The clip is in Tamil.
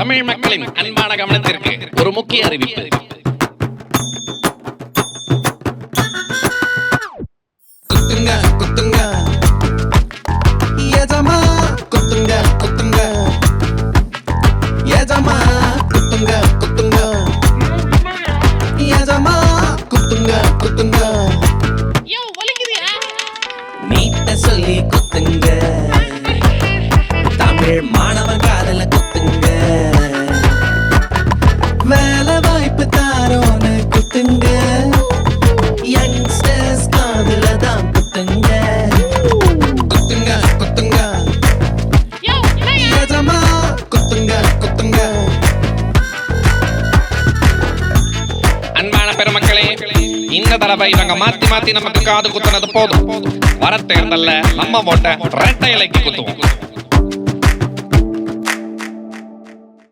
தமிழ் மக்களின் அன்பான கவனத்திற்கு ஒரு முக்கிய அறிவிப்பு. குத்துங்க குத்துங்க ஏஜமா குத்துங்க குத்துங்க ஏஜமா குத்துங்க குத்துங்க ஏஜமா குத்துங்க குத்துங்க நீட்ட சொல்லி குத்துங்க தமிழ் மாணவன் காதல குத்துங்க வேலை வாய்ப்பு தாரோன்னு குத்துங்க யங்ஸ்டர்ஸ் காதல தான் குத்துங்க குத்துங்க குத்துங்க ஏஜமா குத்துங்க குத்துங்க. அன்பான பெருமக்களே, இந்த தடவை இவங்க மாத்தி மாத்தி நமக்கு காது குத்துனது போதும். வர தேர்தல்ல நம்ம ஓட்ட ரெட்டை இலைக்கு குத்துவோம்.